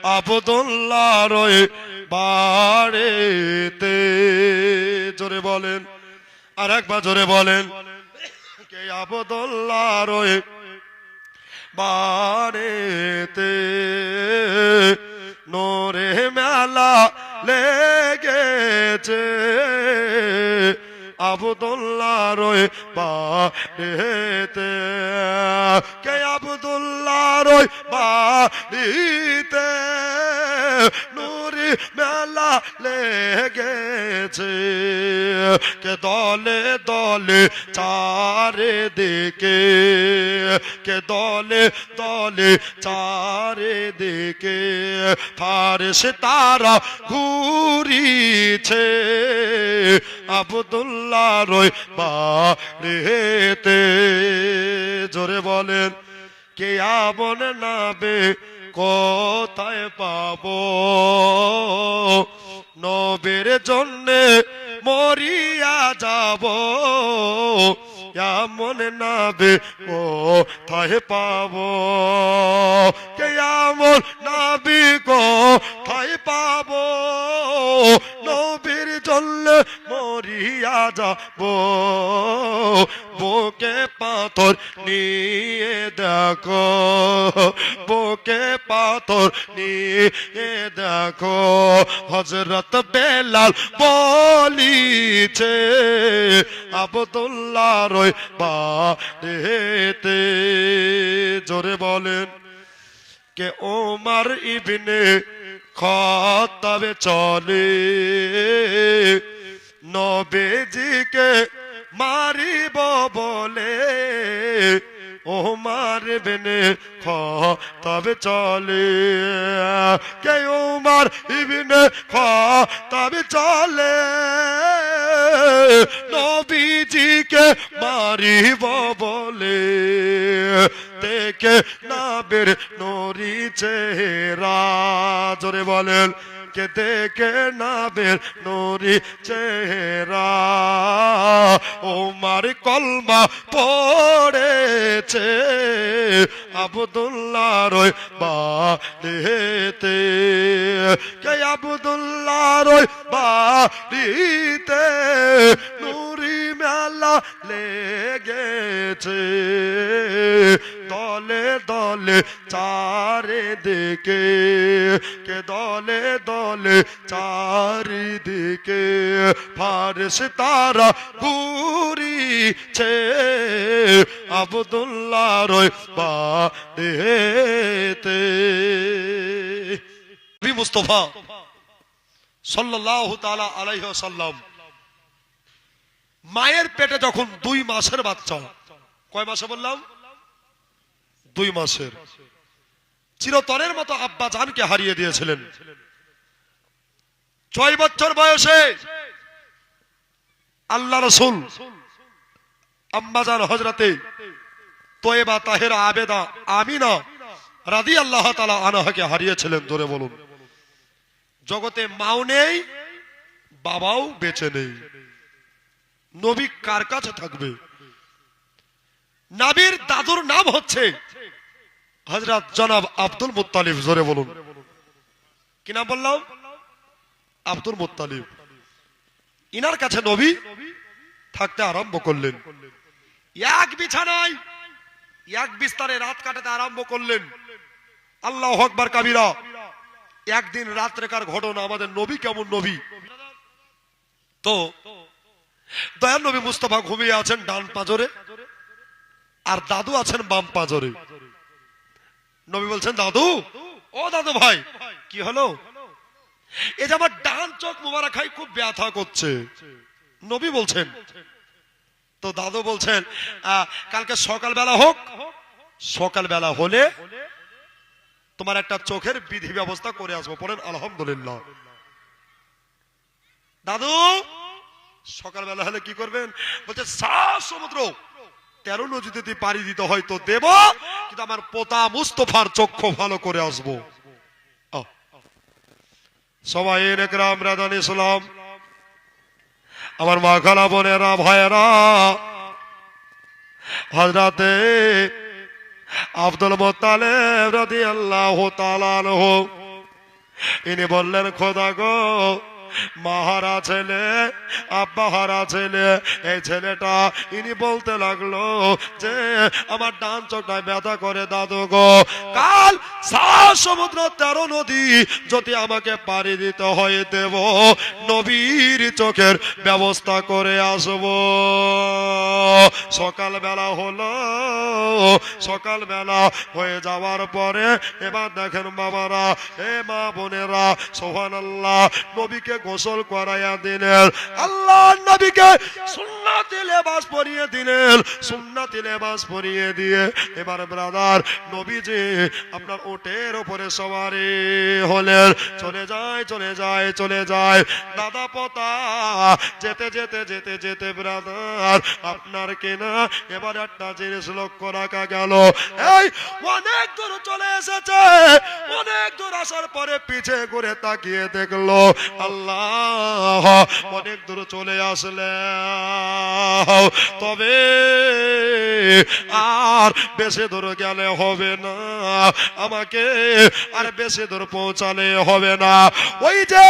আব্দুল্লাহর ওই বাড়িতে। জোরে বলেন, আর একবার জোরে বলেন, কে আব্দুল্লাহর ওই বাড়িতে নোরে মেলা লেগেছে। আব্দুল্লাহর ওই বাড়িতে, কে আব্দুল্লাহর ওই বাড়িতে নুরি মেলা লেগেছে। কে দলে দলে চারিদিকে, কে দলে দলে চারিদিকে ফারেশতারা ঘুরিছে। আব্দুল্লাহর ওই বাড়িতে। জোরে বলেন, কে আমন নাবে কোথায় পাবো, নবীর জন্যে মরিয়া যাব। এমন নাবে কোথায় পাবো, কে এমন নাবি কোথায় পাবো, নবীর জন্য মরিয়া যাব। বুকে পাথর নিয়ে দেখো, বুকে পাথর নিয়ে দেখো, হযরত বেলাল বলিছে আব্দুল্লাহর ওই বাড়িতে। জোরে বলেন, কে ওমর ইবনে খাত্তাব চলে নবীজিকে মারিব বলে। ওমর ইবনে খাত্তাব চলে, কে ওমর ইবনে খাত্তাব চলে নবীজিকে মারিব বলে। দেখে নবীর নূরি চেহারা। জোরে বলেন, কে দেখে নবীর নূরি চেহারা। ওমর কলমা পড়েছে আব্দুল্লাহর ওই বাড়িতে, কে আব্দুল্লাহর ওই বাড়িতে নূরি মেলা লেগেছে। দলে দলে চারিদিকে, কে দলে দলে চারিদিকে ফারেশতারা ঘুরিছে আব্দুল্লাহর ওই বাড়িতে। নবী মুস্তাফা সাল্লাল্লাহু তাআলা আলাইহি ওয়াসাল্লাম মায়ের পেটে যখন 2 মাসের বাচ্চা, কয় মাসে বললাম? 2 মাসের, চিরতরের মতো আব্বা জানকে হারিয়ে দিয়েছিলেন। 6 বছর বয়সে আল্লাহ রাসূল আম্মা জান হযরতে তয়বা তাহেরা আবেদা আমিনা রাদিয়াল্লাহু তাআলা আনহাকে হারিয়েছিলেন। ধরে বলুন, জগতে মাও নেই, বাবাও বেঁচে নেই, নবী কার কাছে থাকবে? নবীর দাদুর নাম হচ্ছে হযরত জনাব আব্দুল মুত্তালিব। জোরে বলুন, কি নাম বললাম? Abdul Muttalib. ইনার কাছে নবী থাকতে আরম্ভ করলেন। এক বিছানায় এক বিস্তারে রাত কাটাতে আরম্ভ করলেন। আল্লাহু আকবার কাবীরা। একদিন রাত্রেকার ঘটনা, আমাদের নবী কেমন নবী। তো দয়াল নবী মুস্তাফা ঘুমিয়ে আছেন ডান পাঁজরে, আর দাদু আছেন বাম পাঁজরে। নবী বলছেন, দাদু, ও দাদু ভাই, কি হলো? এই যে আমার ডান চোখ মুবারক খুব ব্যথা করছে। নবী বলছেন, তো দাদু বলছেন, কালকে সকালবেলা হোক, সকালবেলা হলে তোমার একটা চোখের বিধি ব্যবস্থা করে আসবো। পড়েন আলহামদুলিল্লাহ। দাদু সকালবেলা হলে কি করবেন? বলছে, 7 সমুদ্র 13 নদীতে পাড়ি দিতে হয় তো দেব, কিন্তু আমার পোতা মুস্তাফার চক্ষু ভালো করে আসবো। সবাই একরাম রাদান ইসলাম, আমার মা খালা বোনেরা ভাইয়েরা, হযরতে আব্দুল মুত্তালিব রাদিয়াল্লাহু তাআলা আনহু ইনি বললেন খোদা গো, মাহারা ছেলে, আব্বা হারা ছেলে, এই ছেলেটা ইনি বলতে লাগলো যে আমার ডান চোখটায় ব্যথা করে দাদু গো, কাল 7 সমুদ্র 13 নদী যদি আমাকে পাড়ি দিতে হয় দেব, নবীর চোখের ব্যবস্থা করে আসবো। সকালবেলা হলো, সকালবেলা হয়ে যাওয়ার পরে এবার দেখেন বাবারা, এ মা বোনেরা, সুবহানাল্লাহ, নবীকে গোসল করাইয়া দিলেন, আল্লাহ নবীকে সুন্নতি লেবাস পরিয়ে দিলেন, সুন্নতি লেবাস পরিয়ে দিয়ে এবার ব্রাদার নবীজি আপনার ওটের উপরে সওয়ারি হলেন। চলে যায় চলে যায় চলে যায় দাদা পোতা, যেতে যেতে যেতে যেতে ব্রাদার আপনার কেনা এবার একটা জিনিস লক্ষ্য রাখা গেল, এই অনেক দূর চলে এসেছে, অনেক দূর আসার পরে পিছে ঘুরে তাকিয়ে দেখলো আল্লাহ অনেক দূর চলে আসলে, তবে আর বেশি দূর গেলে হবে না, আমাকে আর বেশি দূর পৌঁছালে হবে না। ওই যে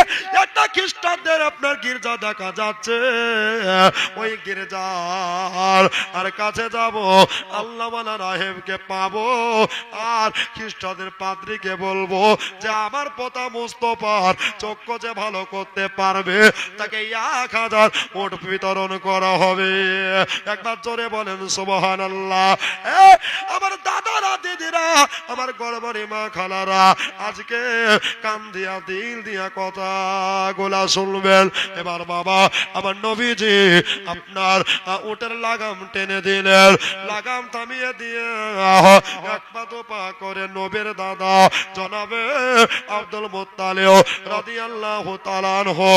একটা খ্রিস্টানদের আপনার গির্জা দেখা যাচ্ছে, ওই গির্জার আর কাছে যাব, আল্লাহওয়ালা রাহেবকে পাবো, আর খ্রিস্টানদের পাদ্রীকে বলবো যে আমার পোতা মুস্তফার চক্ষু যে ভালো করতে পারবে তাকে 1000 ওট বিতরণ করা হবে। একবার জোরে বলেন সুবহানাল্লাহ। আমার দাদারা, দিদিরা, আমার গর্ভবতী মা খালারা, আজকে কান দিয়া দিল দিয়া কথা গোলা শুনবেন। এবার বাবা আমার নবীজি আপনার উটের লাগাম টেনে দিলেন, লাগাম থামিয়ে দিয়ে এক পা দু পা করে নবীর দাদা জনাবে আব্দুল মুত্তালিব রাদিয়াল্লাহু তাআলা আনহু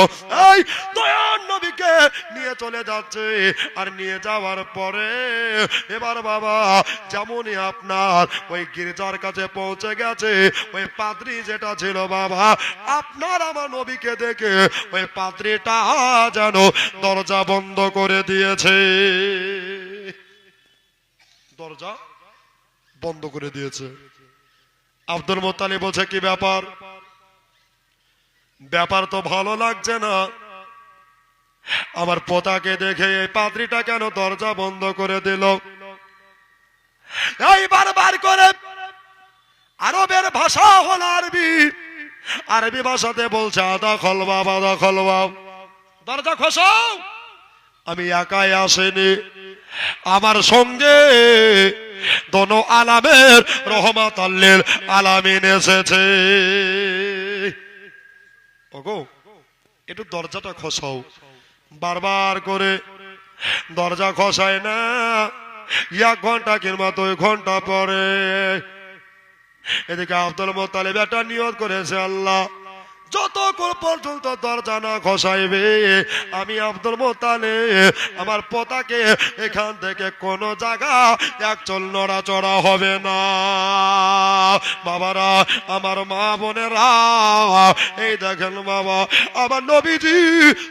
এই দয়ার নবীকে নিয়ে চলে যাচ্ছে। আর নিয়ে যাওয়ার পরে এবার বাবা যেমনই আপনার ওই গির্জার কাছে পৌঁছে গেছে, ওই পাদ্রী যেটা ছিল বাবা আপনার আমার নবীকে দেখে ওই পাদ্রীটা যেন দরজা বন্ধ করে দিয়েছে, দরজা বন্ধ করে দিয়েছে। আব্দুল মুত্তালিব বলছে কি ব্যাপার, ব্যাপার তো ভালো লাগছে না, আমার পোতাকে দেখে এই পাদ্রীটা কেন দরজা বন্ধ করে দিল। এই বারবার করে আরবের ভাষা হল আরবি, আরবি ভাষাতে বলছে আদা খলবা বাদা খলবা, দরজা খসাও। আমি একাই আসেনি, আমার সঙ্গে দোনো আলামের রহমাতুল লিল আলামিন এসেছে। ওগো একটু দরজাটা খসাও। বারবার করে দরজা খসায় না, 1 ঘন্টা কিংবা 2 ঘন্টা পরে এদিকে আব্দুল মুত্তালিব একটা নিয়ত করেছে, আল্লাহ যতক্ষণ পর্যন্ত দরজা না খসাইবে আমি আব্দুল মুত্তালিব আমার পোতাকে এখান থেকে কোন জায়গা এক চল নড়াচড়া হবে না। বাবারা আমার মা বোনেরা, এই দেখেন বাবা আমার নবীজি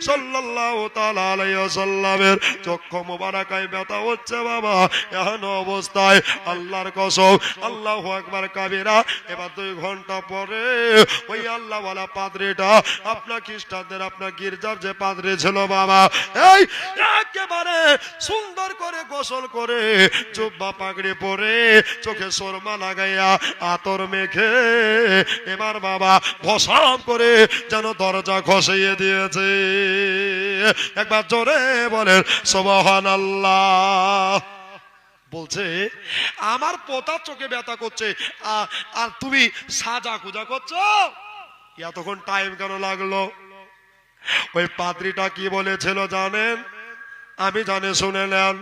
সাল্লাল্লাহু তাআলা আলাইহি ওয়াসাল্লামের চক্ষু মোবারকায় ব্যথা হচ্ছে বাবা, এমন অবস্থায় আল্লাহর কসম আল্লাহু আকবার কাবীরা। এবার 2 ঘন্টা পরে ওই আল্লাহওয়ালা পাদ্রীটা আপনার খ্রিস্টানদের আপনার গির্জার যে পাদ্রী ছিল বাবা, এই একেবারে সুন্দর করে গোসল করে জুব্বা পাগড়ি পরে চোখে সুরমা লাগাইয়া আতর মেখে এবার বাবা ভসাম করে যেন দরজা খসিয়ে দিয়েছে। একবার জোরে বলেন সুবহানাল্লাহ। বলছে আমার পোতার চোখে ব্যথা করছে আর তুমি সাজা খুঁজা করছো, এতক্ষণ টাইম কেন লাগলো? ওই পাদ্রীটা কি বলেছিল জানেন? আমি জানি শুনে নেন।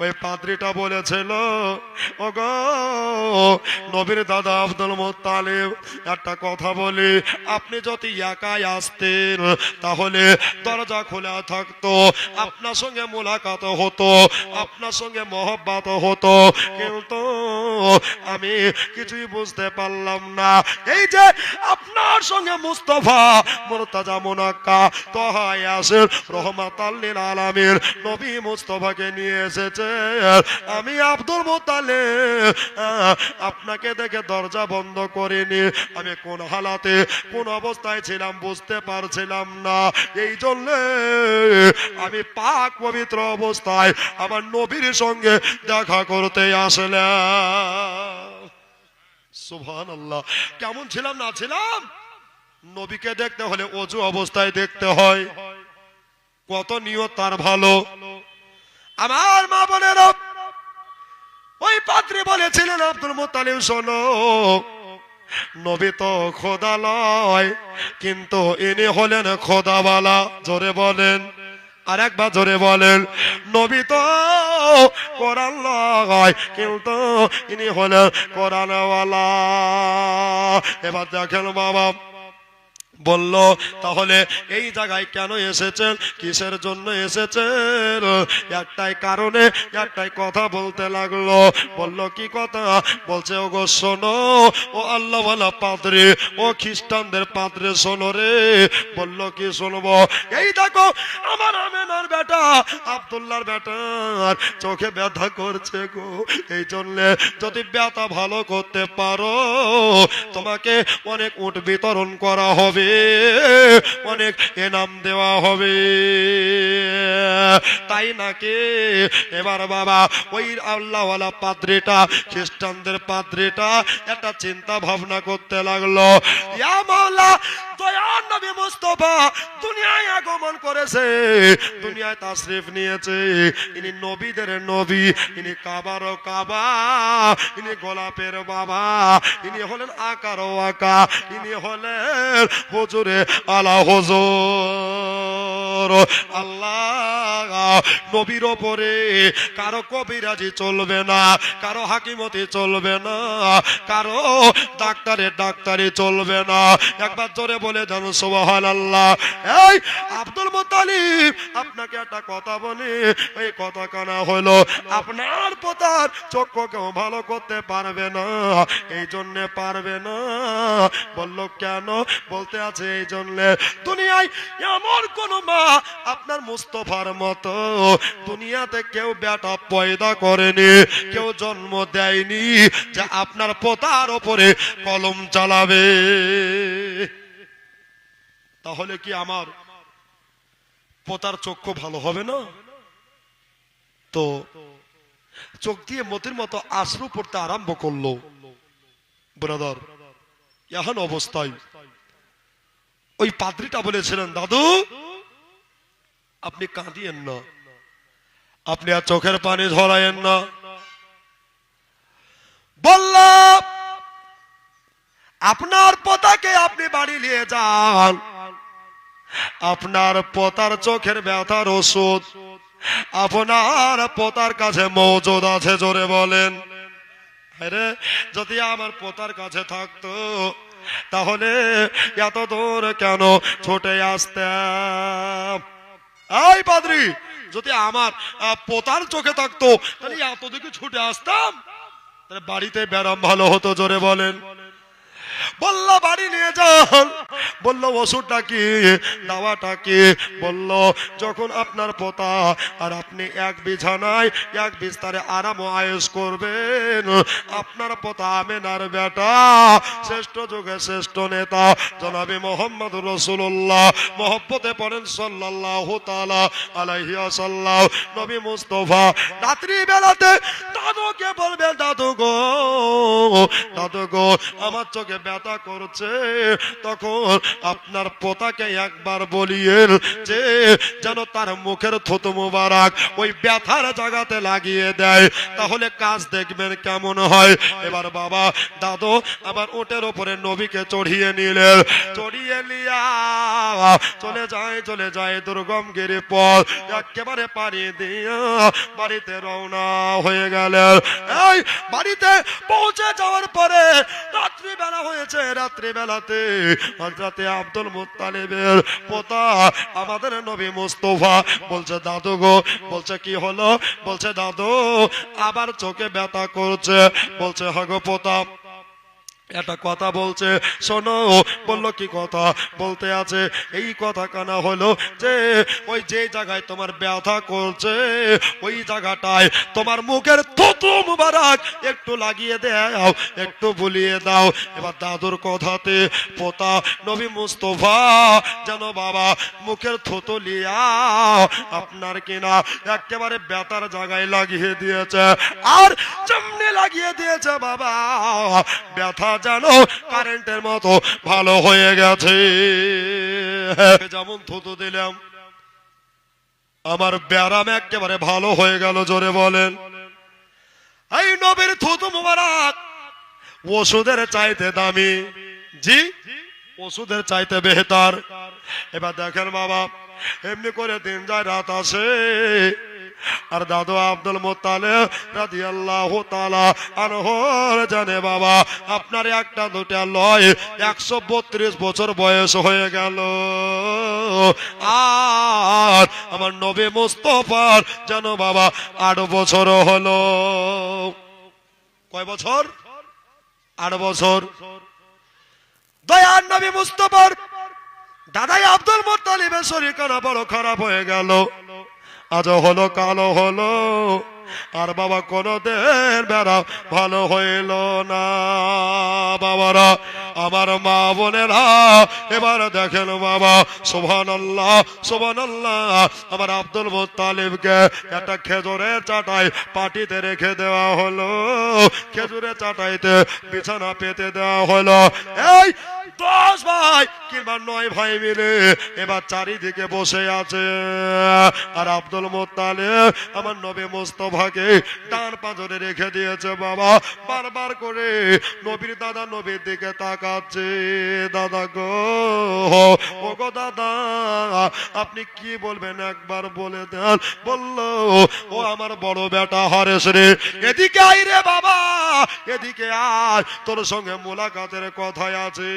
ওই পাদ্রীটা বলেছিল, ওগো নবীর দাদা আব্দুল মুত্তালিব একটা কথা বলি, আপনি যদি একাই আসতেন তাহলে দরজা খোলা থাকতো, আপনার সঙ্গে মোলাকাত হতো, আপনার সঙ্গে মহব্বত হতো, কিন্তু আমি কিছুই বুঝতে পারলাম না। এই যে আপনার আমার সঙ্গে মুস্তাফা মুর্তাজা মুনাক্কা তাহা ইয়াসির রহমাতাল লিল আলামিন নবী মুস্তাফাকে নিয়ে এসেছে। আমি আব্দুল মুত্তালিব আপনাকে দেখে দরজা বন্ধ করিনি। আমি কোন হালাতে কোন অবস্থায় ছিলাম বুঝতে পারছিলাম না, এই জন্য আমি পাক পবিত্র অবস্থায় আমার নবীর সঙ্গে দেখা করতে আসলাম। সুবহানাল্লাহ। কেমন ছিলাম না ছিলাম? নবীকে দেখতে হলে ওযু অবস্থায় দেখতে হয়। কত নিয়ত তার ভালো। আমার মা বোনেরা, ওই পাত্রী বলেছিলেন আব্দুল মুত্তালিব শোনো, নবী তো খোদা লয়, কিন্তু ইনি হলেন খোদাওয়ালা। জোরে বলেন, আর একবার জোরে বলেন। নবী তো কোরআন লয়, কিন্তু ইনি হলেন কোরআনওয়ালা। এবার দেখেন বাবা বলল, তাহলে এই জায়গায় কেন এসেছেন, কিসের জন্য এসেছেন? একটাই কারণে, একটাই কথা বলতে লাগলো। বলল কি কথা? বলছে ওগো শোনো, ও আল্লাহওয়ালা পাদ্রী, ও খ্রিস্টানদের পাদ্রী শোনো রে। বলল কি শুনবো? এই দেখো আমার আমেনার বেটা আব্দুল্লাহর বেটার চোখে ব্যথা করছে গো, এই জন্য যদি ব্যথা ভালো করতে পারো তোমাকে অনেক উট বিতরণ করা হবে, অনেক এনাম দেওয়া হবে। তাই নাকি? এবার বাবা ওই আল্লাহওয়ালা পাদ্রীটা, খ্রিস্টানদের পাদ্রীটা একটা চিন্তা ভাবনা করতে লাগলো। ইয়া মাওলা, দয়ার নবী মুস্তাফা দুনিয়ায় আগমন করেছে, দুনিয়ায় তাশরিফ নিয়েছে। ইনি নবীদের নবী, ইনি কাবারও কাবা, ইনি গোলাপের বাবা, ইনি হলেন আকারও আকা, ইনি হলেন হুজুরে আলা হুজুর। আল্লাহ নবীর ওপরে কারো কবিরাজি চলবে না, কারো হাকিমতি চলবে না, কারো ডাক্তারি চলবে না। একবার জোরে বলে যান সুবহানাল্লাহ। এই আব্দুল মুত্তালিব আপনাকে একটা কথা বলি, এই কথা কানা হলো আপনার পোতার চক্ষু কেউ ভালো করতে পারবে না, এই জন্য পারবে না। বলল কেন? বলতে আছে এই জন্য দুনিয়ায় এমন কোন মা আপনার মুস্তাফার মতো দুনিয়াতে কেউ বেটা পয়দা করেনি, কেউ জন্ম দেয়নি যে আপনার পোতার ওপরে কলম চালাবে। তাহলে কি আমার পোতার চক্ষু ভালো হবে না? তো চোখ দিয়ে মতির মতো আশ্রু পড়তে আরম্ভ করলো। ব্রাদার, এখন অবস্থায় ওই পাদ্রীটা বলেছিলেন, দাদু আপনি কাঁদিয়েন না, আপনি আর চোখের পানি ঝরায়েন না। বললাম আপনার পোতাকে আপনি বাড়ি নিয়ে যান, আপনার পোতার চোখের ব্যথার ওষুধ আপনার পোতার কাছে মজুদ আছে। জোরে বলেন। আরে যদি আমার পোতার কাছে থাকতো তাহলে এত দূর কেন ছুটে আসতাম? এই পাদ্রী, যদি আমার পোতার চোখে থাকতো তাহলে এত দিকে ছুটে আসতাম, তাহলে বাড়িতে ব্যারাম ভালো হতো। জোরে বলেন। বলল বাড়ি নিয়ে যান। বলল ওষুধটা কি, দাওয়াটা কি? বলল যখন আপনার পোতা আর আপনি এক বিছানায় এক বিস্তারে আরাম আয়েশ করবেন, আপনার পোতা আমেনার বেটা শ্রেষ্ঠ যুগে শ্রেষ্ঠ নেতা জনাবে মোহাম্মদ রাসূলুল্লাহ, মহব্বতে পড়েন সাল্লাল্লাহু তাআলা আলাইহি ওয়াসাল্লাম, নবী মুস্তাফা রাত্রি বেলাতে দাদুকে বলবেন, দাদু গো, দাদু গো আমার চোখে ব্যথা করছে। তখন আপনার পোতাকে একবার বলিয়েন যে যেন তার মুখের থুতু মুবারক ওই ব্যথার জায়গাতে লাগিয়ে দেয়, তাহলে কাজ দেখবেন কেমন হয়। এবার বাবা দাদু আবার উটের উপরে নবীকে চড়িয়ে নিলেন। চড়িয়ে নিয়া চলে যায় দুর্গম গিরি পথ, একেবারে পাড়ি দিয়া বাড়িতে রওনা হয়ে গেলেন। এই বাড়িতে পৌঁছে যাওয়ার পরে রাত্রি বেলা হয়েছে। রাত্রি বেলাতে হযরতে আব্দুল মুত্তালিবের পোতা আমাদের নবী মুস্তাফা বলছে, দাদু গো। বলছে কি হলো? বলছে দাদু আবার চোখে ব্যথা করছে। বলছে হ্যাঁ গো পোতা, একটা কথা বলছে, শোনো। বললো কি কথা? বলতে আছে এই কথা কানা হলো যে ওই যে জায়গায় তোমার ব্যথা করছে ওই জায়গাটায় তোমার মুখের থুতু মুবারক একটু লাগিয়ে দাও, একটু বুলিয়ে দাও। এবার দাদুর কথাতে পোতা নবী মুস্তফা যেন বাবা মুখের থুতু লিয়া আপনার কিনা একেবারে ব্যথার জায়গায় লাগিয়ে দিয়েছে। আর যেমনি লাগিয়ে দিয়েছে বাবা ব্যথা যেন কারেন্টের মতো ভালো হয়ে গেছে। যেমন থুতু দিলাম আমার ব্যারাম একেবারে ভালো হয়ে গেল। জোরে বলেন। এই নবীর থুতু মুবারক ওষুধের চাইতে দামি, জি ওষুধের চাইতে বেহতার। এবার দেখেন বাবা এমনি করে দিন যায় রাত আসে আর দাদু আব্দুল মুত্তালিব রাদিয়াল্লাহু তাআলা আনহু জানে বাবা আপনার একটা দুটা লয় 132 বছর বয়স হয়ে গেল। আর আমার নবী মুস্তাফার যেন বাবা 8 বছর হলো। কয় বছর? 8 বছর। দয়ার নবী মুস্তাফার দাদাই আব্দুল মুত্তালিবের শরীর কানা বড় খারাপ হয়ে গেল। আজ হলো কালো হলো আর বাবা কোনদিন বেড়া ভালো হইল না। বাবারা আমার মা বোনেরা এবার দেখেন বাবা সুবহানাল্লাহ সুবহানাল্লাহ আমার আব্দুল মুত্তালিবকে একটা খেজুরের চাটাই পাটিতে রেখে দেওয়া হলো, খেজুরের চাটাইতে বিছানা পেতে দেওয়া হলো। এই 10 ভাই কিংবা 9 ভাই মিলে এবার চারিদিকে বসে আছে আর আব্দুল মুত্তালিব আমার নবী মুস্তাফাকে ডান পাঁজরে রেখে দিয়েছে বাবা। বারবার করে নবীর দাদা নবীর দিকে তাকাচ্ছে। দাদা গো, ও গো দাদা আপনি কি বলবেন একবার বলে দেন। বললো ও আমার বড় বেটা হারেস রে, এদিকে আয় রে বাবা, এদিকে আয়, তোর সঙ্গে মোলাকাতের কথাই আছে,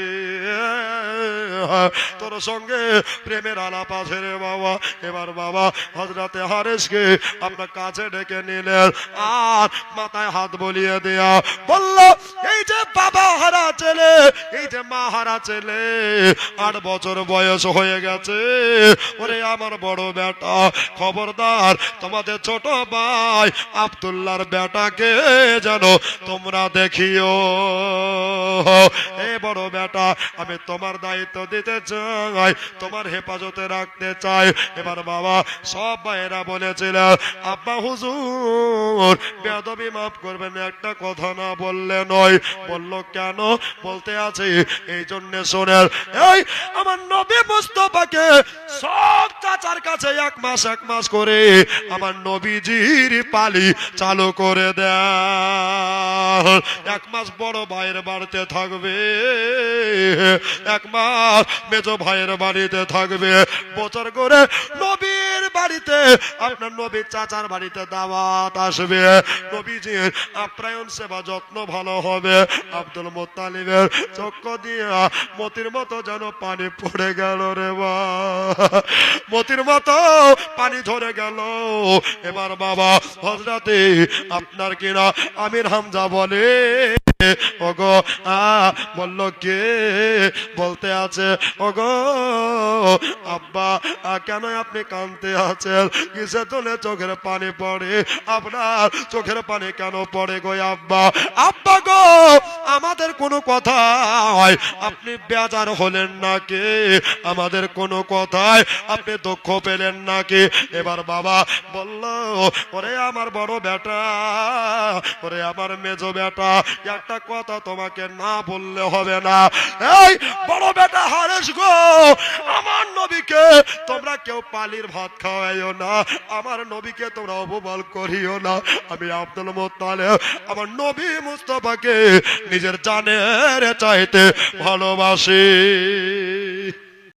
তোর সঙ্গে প্রেমের আলাপ আছে রে বাবা। এবার বাবা হযরতে হারেসকে আপনার কাছে ডেকে নিলেন আর মাথায় হাত বলিয়ে দেয়া বলল এই যে বাবা হারা ছেলে, এই যে মা হারা ছেলে 8 বছর বয়স হয়ে গেছে। ওরে আমার বড় বেটা খবরদার তোমাদের ছোট ভাই আব্দুল্লাহর বেটাকে যেন তোমরা দেখিও। এই বড় বেটা আমি তোমার দায়িত্ব দিতে চাই, তোমার হেফাজতে রাখতে চাই। এবার বাবা সব ভাইয়েরা বলেছিলেন আব্বা হুজুর বেয়াদবি মাফ করবেন, একটা কথা না বললে নয়। বলল কেন? বলতে আছে এই জন্য শোনেন, এই আমার নবী মুস্তাফাকে সব চাচার কাছে 1 মাস করে আমার নবীজির পালি চালু করে দেন। 1 মাস বড় ভাইয়ের বাড়িতে থাকবে, 1 মাস মেজো ভাইয়ের বাড়িতে থাকবে। বছর করে নবীর বাড়িতে আপনার নবীর চাচার বাড়িতে দাওয়াত আসবে, নবীজির আপ্যায়ন সেবা যত্ন ভালো হবে। আব্দুল মুত্তালিবের চক্ষু দিয়া মতির মতো যেন পানি পড়ে গেল রে বা, মতির মতো পানি ঝরে গেল। এবার বাবা হযরতে আপনার কিনা আমির হামজা বলে ওগো বলল কে? বলতে আছে ওগো আব্বা কেন আপনি কাঁদতে আছেন? কিসে তোলে চোখের পানি পড়ে? আপনার চোখের পানি কেন পড়ে গো আব্বা? আব্বা গো আমাদের কোনো কথায় আপনি বেজার হলেন নাকি? আমাদের কোনো কথায় আপনি দুঃখ পেলেন নাকি? এবার বাবা বলল ওরে আমার বড় বেটা, ওরে আমার মেজো বেটা, একটা কথা তোমাকে না বললে হবে না। এই বড় বেটা হারেস গো, আমার নবীকে তোমরা কেউ পালির ভাত খাওয়াইও না, আমার নবীকে তোমরা অপমান করিও না। আমি আব্দুল মুত্তালিব আমার নবী মুস্তাফাকে নিজের জানের চাইতে ভালোবাসি।